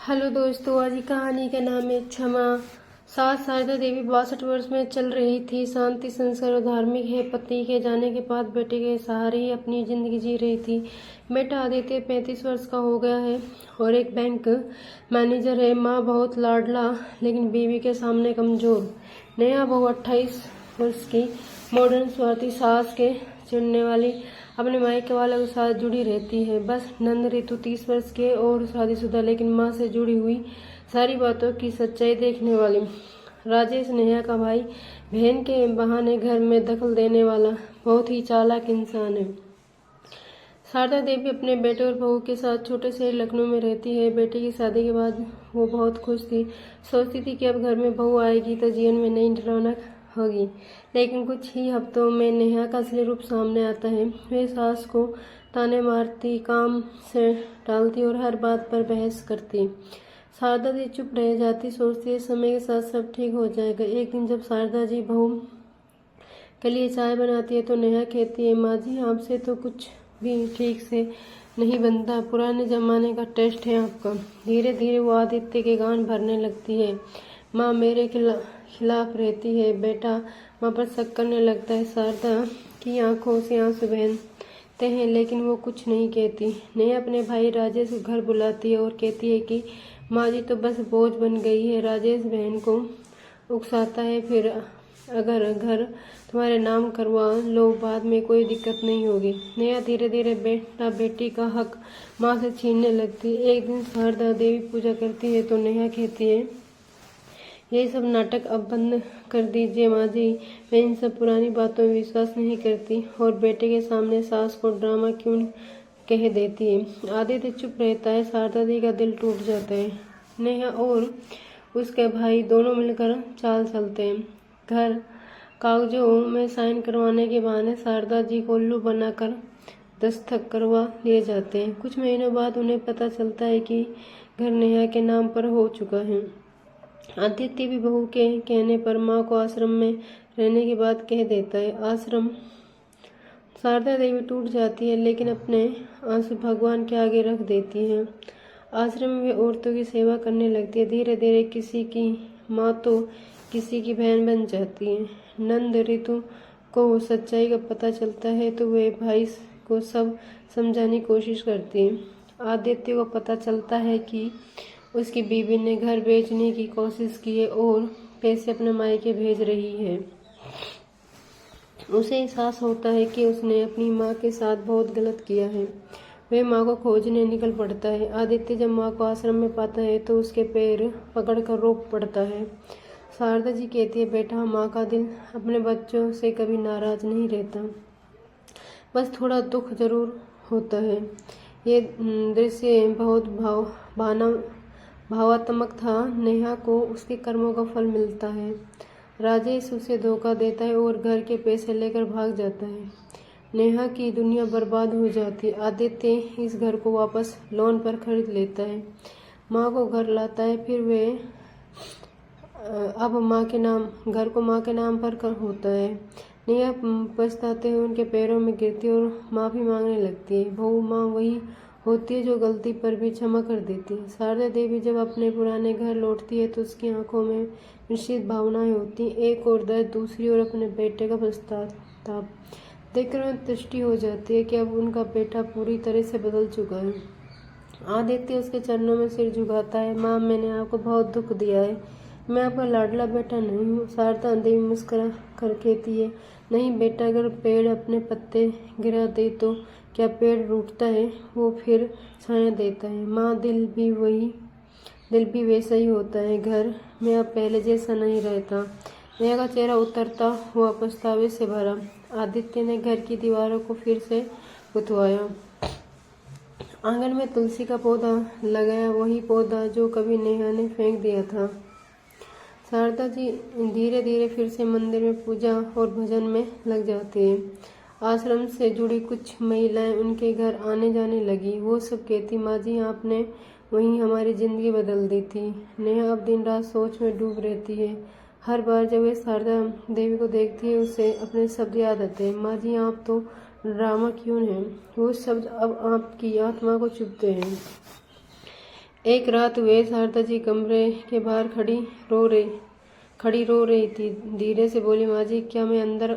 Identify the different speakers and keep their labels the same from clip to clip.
Speaker 1: Hello दोस्तों, आज की कहानी का नाम है क्षमा। सास शारदा देवी 62 वर्ष में चल रही थी। शांति, संस्कार और धार्मिक है। पति के जाने के बाद बेटे के सहारे ही अपनी जिंदगी जी रही थी। बेटा आदित्य 35 वर्ष का हो गया है और एक बैंक मैनेजर है। माँ बहुत लाडला लेकिन बीवी के सामने कमजोर। नया बहू 28 वर्ष की मॉडर्न, स्वार्थी, सास के चिढ़ने वाली, अपने मायके वालों के साथ जुड़ी रहती है। बस नंद ऋतु 30 वर्ष के और शादीशुदा लेकिन माँ से जुड़ी हुई सारी बातों की सच्चाई देखने वाली। राजेश नेहा का भाई, बहन के बहाने घर में दखल देने वाला, बहुत ही चालाक इंसान है। शारदा देवी अपने बेटे और बहू के साथ छोटे शहर लखनऊ में रहती है। बेटे की शादी के बाद वो बहुत खुश थी। सोचती थी कि अब घर में बहू आएगी तो जीवन में नई रौनक होगी। लेकिन कुछ ही हफ्तों में नेहा का असली रूप सामने आता है। वे सास को ताने मारती, काम से टालती और हर बात पर बहस करती। शारदा जी चुप रह जाती, सोचती है समय के साथ सब ठीक हो जाएगा। एक दिन जब शारदा जी बहू के लिए चाय बनाती है तो नेहा कहती है, माँ जी आपसे तो कुछ भी ठीक से नहीं बनता, पुराने जमाने का टेस्ट है आपका। धीरे धीरे वो आदित्य के कान भरने लगती है। माँ मेरे खिलाफ रहती है। बेटा माँ पर शक करने लगता है। शारदा की आंखों से आंसू बहते हैं लेकिन वो कुछ नहीं कहती। नेहा अपने भाई राजेश को घर बुलाती है और कहती है कि माँ जी तो बस बोझ बन गई है। राजेश बहन को उकसाता है, फिर अगर घर तुम्हारे नाम करवा लो बाद में कोई दिक्कत नहीं होगी। नेहा धीरे धीरे बेटा बेटी का हक माँ से छीनने लगती है। एक दिन शारदा देवी पूजा करती है तो नेहा कहती है, ये सब नाटक अब बंद कर दीजिए माँ जी, मैं इन सब पुरानी बातों में विश्वास नहीं करती। और बेटे के सामने सास को ड्रामा क्यों कह देती है। आदित्य चुप रहता है। शारदा दी का दिल टूट जाता है। नेहा और उसके भाई दोनों मिलकर चाल चलते हैं। घर कागजों में साइन करवाने के बहाने शारदा जी को उल्लू बनाकर दस्तखत करवा लिए जाते हैं। कुछ महीनों बाद उन्हें पता चलता है कि घर नेहा के नाम पर हो चुका है। आदित्य भी बहू के कहने पर माँ को आश्रम में रहने की बात कह देता है। आश्रम शारदा देवी टूट जाती है लेकिन अपने आंसू भगवान के आगे रख देती है। आश्रम में वे औरतों की सेवा करने लगती है। धीरे धीरे किसी की माँ तो किसी की बहन बन जाती है। नंद ऋतु को सच्चाई का पता चलता है तो वे भाई को सब समझाने की कोशिश करती है। आदित्य को पता चलता है कि उसकी बीवी ने घर बेचने की कोशिश की है और पैसे अपने मायके भेज रही है। उसे एहसास होता है कि उसने अपनी माँ के साथ बहुत गलत किया है। वह माँ को खोजने निकल पड़ता है। आदित्य जब माँ को आश्रम में पाता है तो उसके पैर पकड़कर रो पड़ता है। शारदा जी कहती है, बेटा माँ का दिल अपने बच्चों से कभी नाराज नहीं रहता, बस थोड़ा दुख जरूर होता है। ये दृश्य बहुत भावात्मक था। नेहा को उसके कर्मों का फल मिलता है। राजेश उसे धोखा देता है और घर के पैसे लेकर भाग जाता है। नेहा की दुनिया बर्बाद हो जाती है। आदित्य इस घर को वापस लोन पर खरीद लेता है। माँ को घर लाता है, फिर वे अब घर को माँ के नाम पर होता है। नेहा पछताते हुए उनके पैरों में गिरती है और माफ़ी मांगने लगती है। बहू माँ वही होती है जो गलती पर भी क्षमा कर देती है। शारदा देवी जब अपने पुराने घर लौटती है तो उसकी आंखों में मिश्रित भावनाएं होती हैं, एक और दर्द, दूसरी ओर अपने बेटे का पश्चाताप देखकर उन्हें तुष्टि हो जाती है कि अब उनका बेटा पूरी तरह से बदल चुका है। आदित्य उसके चरणों में सिर झुकाता है। माँ मैंने आपको बहुत दुख दिया है, मैं आपका लाडला बेटा नहीं हूँ। शारदा देवी मुस्कुरा कर कहती है, नहीं बेटा, अगर पेड़ अपने पत्ते गिरा दे तो क्या पेड़ रूठता है? वो फिर छाया देता है। माँ दिल भी वैसा ही होता है। घर में अब पहले जैसा नहीं रहता। नेहा का चेहरा उतरता हुआ पछतावे से भरा। आदित्य ने घर की दीवारों को फिर से गुथवाया। आंगन में तुलसी का पौधा लगाया, वही पौधा जो कभी नेहा ने फेंक दिया था। शारदा जी धीरे धीरे फिर से मंदिर में पूजा और भजन में लग जाती है। आश्रम से जुड़ी कुछ महिलाएं उनके घर आने जाने लगी। वो सब कहती, माँ जी आपने वहीं हमारी जिंदगी बदल दी थी। नेहा अब दिन रात सोच में डूब रहती है। हर बार जब वे शारदा देवी को देखती है उसे अपने शब्द याद आते हैं, माँ जी आप तो ड्रामा क्यों हैं? वो शब्द अब आपकी आत्मा को चुभते हैं। एक रात वे शारदा जी कमरे के बाहर खड़ी रो रही थी। धीरे से बोली, माँ जी क्या मैं अंदर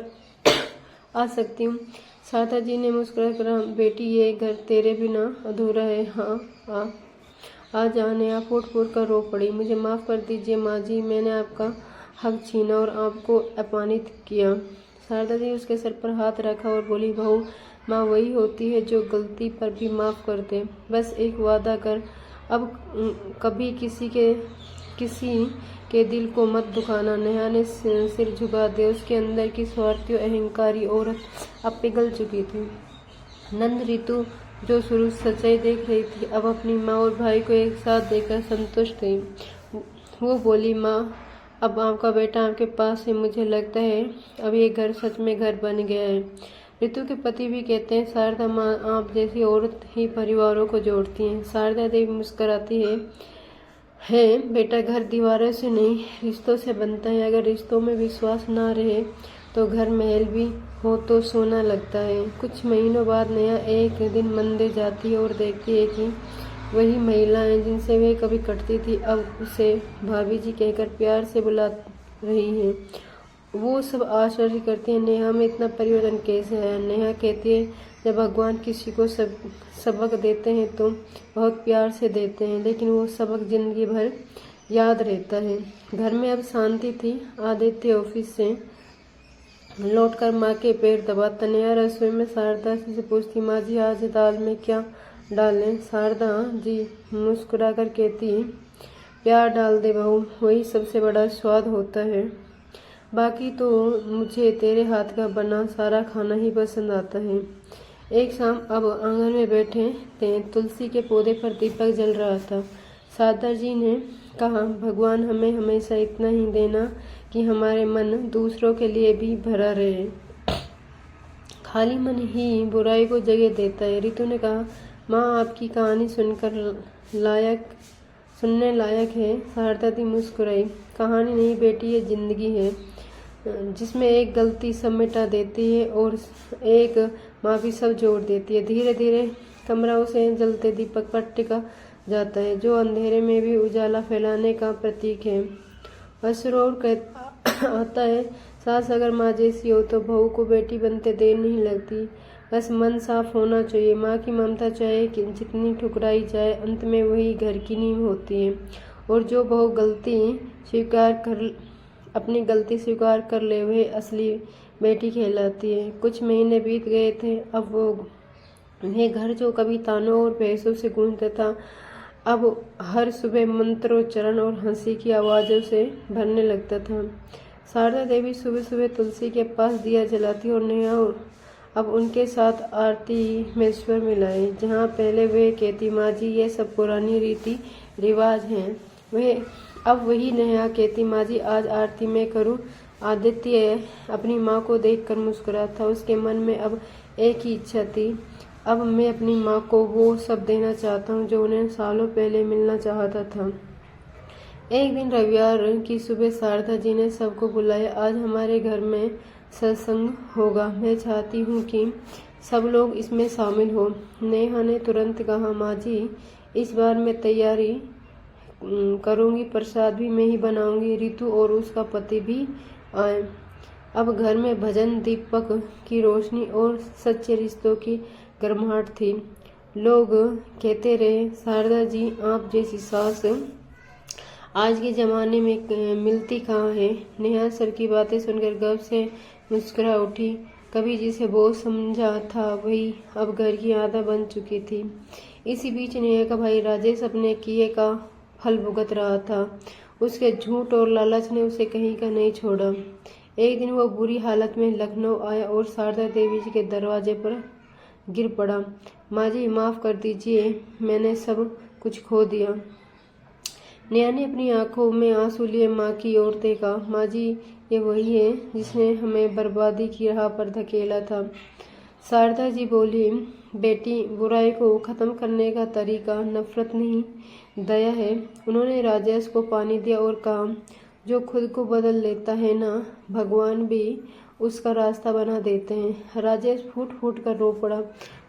Speaker 1: आ सकती हूँ? शारदा जी ने मुस्कुरा कर, बेटी ये घर तेरे बिना अधूरा है। हाँ आ जा। नेहा फूट फूट कर रो पड़ी। मुझे माफ़ कर दीजिए माँ जी, मैंने आपका हक छीना और आपको अपमानित किया। शारदा जी उसके सर पर हाथ रखा और बोली, बहू माँ वही होती है जो गलती पर भी माफ़ कर दे। बस एक वादा कर, अब कभी किसी के दिल को मत दुखाना। नेहा ने सिर झुका दिया। उसके अंदर की स्वार्थी और अहंकारी औरत अब पिघल चुकी थी। नंद ऋतु जो शुरू सच्चाई देख रही थी, अब अपनी माँ और भाई को एक साथ देखकर संतुष्ट थी। वो बोली, माँ अब आपका बेटा आपके पास है, मुझे लगता है अब ये घर सच में घर बन गया है। ऋतु के पति भी कहते हैं, शारदा माँ आप जैसी औरत ही परिवारों को जोड़ती हैं। शारदा देवी मुस्कुराती है बेटा, घर दीवारों से नहीं रिश्तों से बनता है। अगर रिश्तों में विश्वास ना रहे तो घर महल भी हो तो सोना लगता है। कुछ महीनों बाद नेहा एक दिन मंदिर जाती है और देखती है कि वही महिलाएं जिनसे वे कभी कटती थी अब उसे भाभी जी कहकर प्यार से बुला रही हैं। वो सब आश्चर्य करती है, नेहा में इतना परिवर्तन कैसे है? नेहा कहती है, जब भगवान किसी को सबक देते हैं तो बहुत प्यार से देते हैं, लेकिन वो सबक जिंदगी भर याद रहता है। घर में अब शांति थी। आदित्य ऑफिस से लौटकर माँ के पैर दबाता। नेहा रसोई में शारदा से पूछती, माँ जी आज दाल में क्या डालें? शारदा जी मुस्कुराकर कहती, प्यार डाल दे बहू, वही सबसे बड़ा स्वाद होता है। बाकी तो मुझे तेरे हाथ का बना सारा खाना ही पसंद आता है। एक शाम अब आंगन में बैठे थे। तुलसी के पौधे पर दीपक जल रहा था। शारदा जी ने कहा, भगवान हमें हमेशा इतना ही देना कि हमारे मन दूसरों के लिए भी भरा रहे। खाली मन ही बुराई को जगह देता है। ऋतु ने कहा, माँ आपकी कहानी सुनने लायक है। शारदा दी मुस्कुराई, कहानी नहीं बेटी, ये जिंदगी है जिसमें एक गलती सब मिटा देती है और एक माफ़ी सब जोड़ देती है। धीरे धीरे कमरा उसे जलते दीपक पर टिका जाता है, जो अंधेरे में भी उजाला फैलाने का प्रतीक है। असुर आता है, सास अगर माँ जैसी हो तो बहू को बेटी बनते देर नहीं लगती। बस मन साफ होना चाहिए। माँ की ममता चाहे कि जितनी ठुकराई जाए, अंत में वही घर की नींव होती है। और जो बहू अपनी गलती स्वीकार कर ले, वह असली बेटी कहलाती है। कुछ महीने बीत गए थे। अब वह घर जो कभी तानों और पैसों से गूंजता था, अब हर सुबह मंत्रोच्चारण और हंसी की आवाज़ों से भरने लगता था। शारदा देवी सुबह सुबह तुलसी के पास दिया जलाती और नेहा अब उनके साथ आरती में स्वर मिलाए। जहाँ पहले वे कहती, माँ जी ये सब पुरानी रीति रिवाज हैं, वह अब वही नेहा कहती, माँ जी आज आरती में करूँ। आदित्य अपनी माँ को देखकर मुस्कुरा था। उसके मन में अब एक ही इच्छा थी, अब मैं अपनी माँ को वो सब देना चाहता हूँ जो उन्हें सालों पहले मिलना चाहता था। एक दिन रविवार की सुबह शारदा जी ने सबको बुलाया। आज हमारे घर में सत्संग होगा, मैं चाहती हूँ कि सब लोग इसमें शामिल हो। नेहा ने तुरंत कहा, माँ जी इस बार मैं तैयारी करूँगी, प्रसाद भी मैं ही बनाऊँगी। ऋतु और उसका पति भी आए। अब घर में भजन, दीपक की रोशनी और सच्चे रिश्तों की गर्माहट थी। लोग कहते रहे, शारदा जी आप जैसी सास आज के ज़माने में मिलती कहाँ है। नेहा सर की बातें सुनकर गर्व से मुस्कुरा उठी। कभी जिसे बोझ समझा था वही अब घर की आधा बन चुकी थी। इसी बीच नेहा का भाई राजेश अपने किए का फल भुगत रहा था। उसके झूठ और लालच ने उसे कहीं का नहीं छोड़ा। एक दिन वो बुरी हालत में लखनऊ आया और शारदा देवी जी के दरवाजे पर गिर पड़ा। माँ जी माफ़ कर दीजिए, मैंने सब कुछ खो दिया। नेहा ने अपनी आंखों में आंसू लिए माँ की ओर देखा। माँ जी ये वही है जिसने हमें बर्बादी की राह पर धकेला था। शारदा जी बोली, बेटी बुराई को ख़त्म करने का तरीका नफरत नहीं, दया है। उन्होंने राजेश को पानी दिया और कहा, जो खुद को बदल लेता है ना, भगवान भी उसका रास्ता बना देते हैं। राजेश फूट फूट कर रो पड़ा,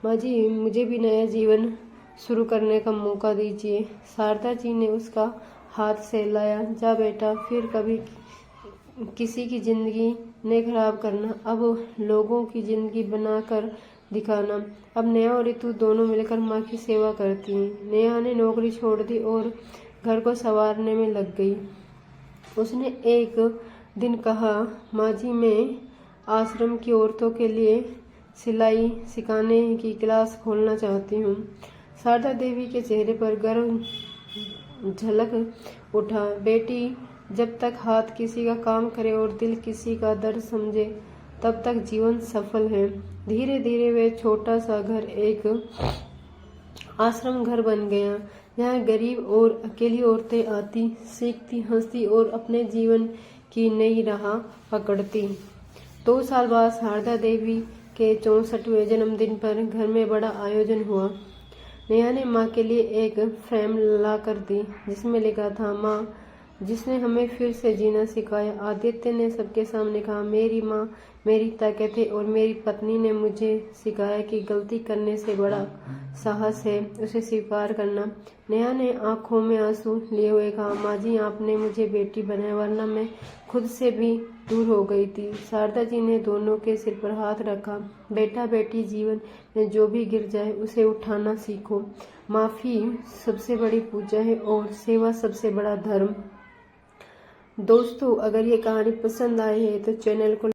Speaker 1: माँ जी मुझे भी नया जीवन शुरू करने का मौका दीजिए। शारदा जी ने उसका हाथ सहलाया। जा बेटा, फिर कभी किसी की जिंदगी नहीं खराब करना, अब लोगों की जिंदगी बनाकर दिखाना। अब नेहा और रितु दोनों मिलकर माँ की सेवा करती हैं। नेहा ने नौकरी छोड़ दी और घर को संवारने में लग गई। उसने एक दिन कहा, माँ जी, मैं आश्रम की औरतों के लिए सिलाई सिखाने की क्लास खोलना चाहती हूँ। शारदा देवी के चेहरे पर गर्व झलक उठा। बेटी, जब तक हाथ किसी का काम करे और दिल किसी का दर्द समझे, तब तक जीवन सफल है। धीरे धीरे वे छोटा सा घर एक आश्रम घर बन गया, जहाँ गरीब और अकेली औरतें आती, सीखती, हंसती और अपने जीवन की नई राह पकड़ती। 2 साल बाद शारदा देवी के 64वें जन्मदिन पर घर में बड़ा आयोजन हुआ। नेहा ने माँ के लिए एक फ्रेम ला कर दी, जिसमें लिखा था, माँ जिसने हमें फिर से जीना सिखाया। आदित्य ने सबके सामने कहा, मेरी माँ मेरी ताकत है और मेरी पत्नी ने मुझे सिखाया कि गलती करने से बड़ा साहस है उसे स्वीकार करना। नेहा ने आंखों में आंसू लिए हुए कहा, माँ जी, आपने मुझे बेटी बनाया, वरना मैं खुद से भी दूर हो गई थी। शारदा जी ने दोनों के सिर पर हाथ रखा। बेटा बेटी, जीवन में जो भी गिर जाए उसे उठाना सीखो। माफी सबसे बड़ी पूजा है और सेवा सबसे बड़ा धर्म। दोस्तों, अगर ये कहानी पसंद आई है तो चैनल को